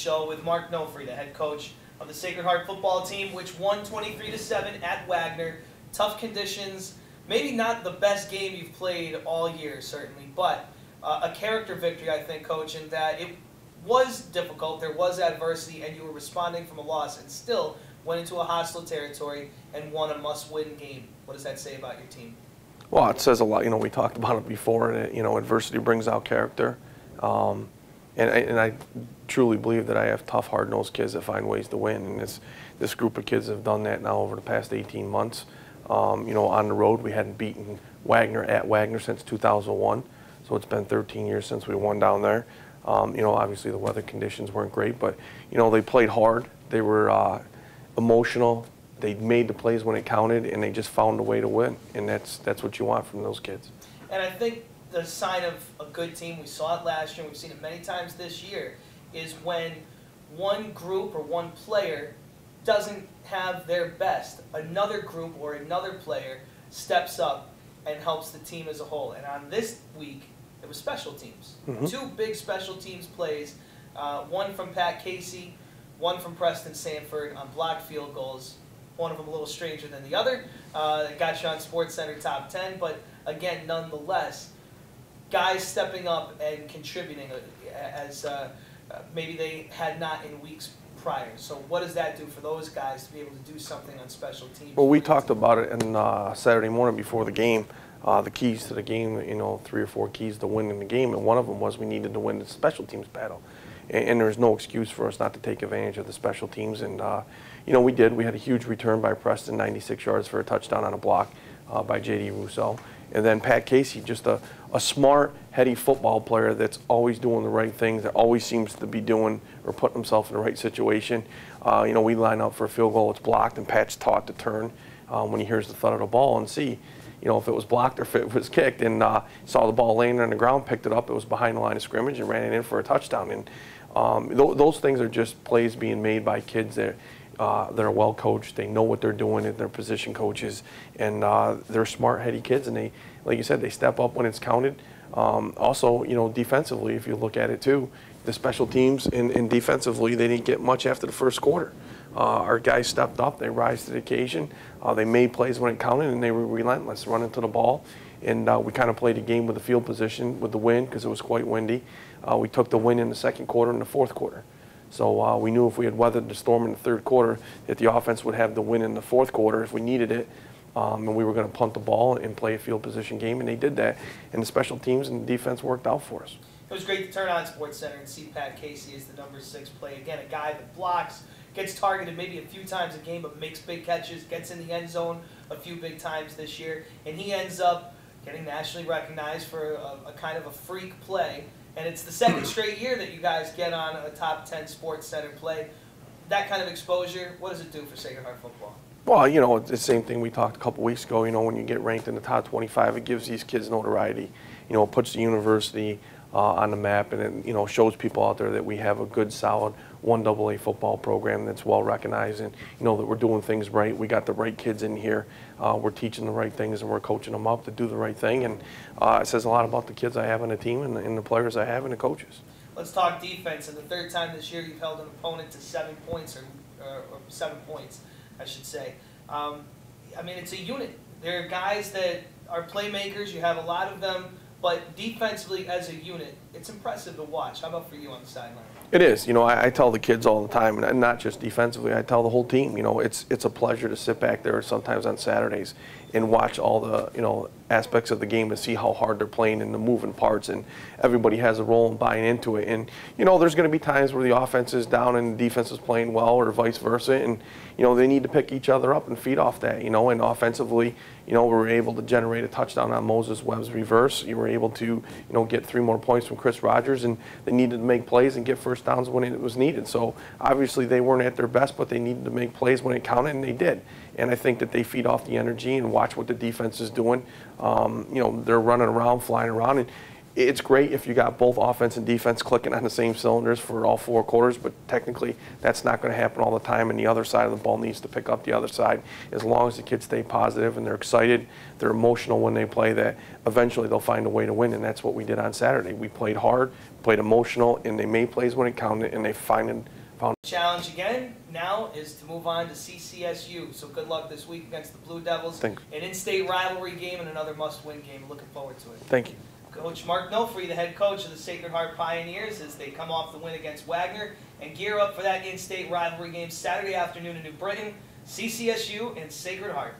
show with Mark Nofri, the head coach of the Sacred Heart football team, which won 23-7 at Wagner. Tough conditions, maybe not the best game you've played all year, certainly, but a character victory, I think, Coach, in that it was difficult, there was adversity, and you were responding from a loss, and still went into a hostile territory and won a must-win game. What does that say about your team? Well, it says a lot. You know, we talked about it before, and adversity brings out character. And I truly believe that I have tough, hard-nosed kids that find ways to win, and this group of kids have done that now over the past 18 months. On the road, we hadn't beaten Wagner at Wagner since 2001, so it's been 13 years since we won down there. Obviously the weather conditions weren't great, but they played hard. They were emotional. They made the plays when it counted, and they just found a way to win, and that's what you want from those kids. And I think the sign of a good team, we saw it last year, we've seen it many times this year, is when one group or one player doesn't have their best, another group or another player steps up and helps the team as a whole. And on this week, it was special teams. Two big special teams plays, one from Pat Casey, one from Preston Sanford on blocked field goals. One of them a little stranger than the other. Got you on SportsCenter Top 10, but again, nonetheless, guys stepping up and contributing as maybe they had not in weeks prior. So what does that do for those guys to be able to do something on special teams? Well, we talked about it on Saturday morning before the game. The keys to the game, 3 or 4 keys to winning the game, and one of them was we needed to win the special teams battle. And there's no excuse for us not to take advantage of the special teams. And, we did. We had a huge return by Preston, 96 yards for a touchdown on a block by J.D. Rousseau. And then Pat Casey, just a smart, heady football player that's always doing the right things, that always seems to be doing or putting himself in the right situation. We line up for a field goal, it's blocked, and Pat's taught to turn when he hears the thud of the ball and see, if it was blocked or if it was kicked, and saw the ball laying on the ground, picked it up, it was behind the line of scrimmage, and ran it in for a touchdown. And those things are just plays being made by kids that are well coached. They know what they're doing, and they're position coaches, and they're smart, heady kids, and they, like you said, they step up when it's counted. Also, defensively, if you look at it too, the special teams and defensively, they didn't get much after the first quarter. Our guys stepped up, they rise to the occasion, they made plays when it counted, and they were relentless, running to the ball. And we kind of played a game with the field position with the wind because it was quite windy. We took the win in the second quarter and the fourth quarter. So we knew if we had weathered the storm in the third quarter that the offense would have the win in the fourth quarter if we needed it. And we were going to punt the ball and play a field position game, and they did that. And the special teams and the defense worked out for us. It was great to turn on SportsCenter and see Pat Casey as the number 6 play. Again, a guy that blocks, gets targeted maybe a few times a game, but makes big catches, gets in the end zone a few big times this year, and he ends up getting nationally recognized for a kind of a freak play. And it's the second straight year that you guys get on a top 10 SportsCenter play. That kind of exposure, what does it do for Sacred Heart football? Well, it's the same thing we talked a couple weeks ago. When you get ranked in the top 25, it gives these kids notoriety. It puts the university on the map, and it shows people out there that we have a good, solid 1AA football program that's well recognized, and that we're doing things right. We got the right kids in here. We're teaching the right things, and we're coaching them up to do the right thing. And it says a lot about the kids I have on the team and the players I have and the coaches. Let's talk defense. And the third time this year you've held an opponent to 7 points, or 7 points, I should say. It's a unit. There are guys that are playmakers. You have a lot of them. But defensively, as a unit, it's impressive to watch. How about for you on the sideline? It is. I tell the kids all the time, and not just defensively, I tell the whole team, it's a pleasure to sit back there sometimes on Saturdays and watch all the, aspects of the game and see how hard they're playing and the moving parts, and everybody has a role in buying into it. And, there's going to be times where the offense is down and the defense is playing well, or vice versa, and, they need to pick each other up and feed off that, and offensively, we were able to generate a touchdown on Moses Webb's reverse. You were able to, get 3 more points from Chris Rogers, and they needed to make plays and get first downs when it was needed. So obviously they weren't at their best, but they needed to make plays when it counted, and they did. And I think that they feed off the energy and watch what the defense is doing. They're running around, flying around, and it's great if you got both offense and defense clicking on the same cylinders for all 4 quarters, but technically that's not going to happen all the time, and the other side of the ball needs to pick up the other side. As long as the kids stay positive and they're excited, they're emotional when they play, that eventually they'll find a way to win, and that's what we did on Saturday. We played hard, played emotional, and they made plays when it counted, and they Challenge again now is to move on to CCSU. So good luck this week against the Blue Devils. Thank An in-state rivalry game and another must-win game. Looking forward to it. Thank you. Coach Mark Nofri, the head coach of the Sacred Heart Pioneers, as they come off the win against Wagner and gear up for that in-state rivalry game Saturday afternoon in New Britain. CCSU and Sacred Heart.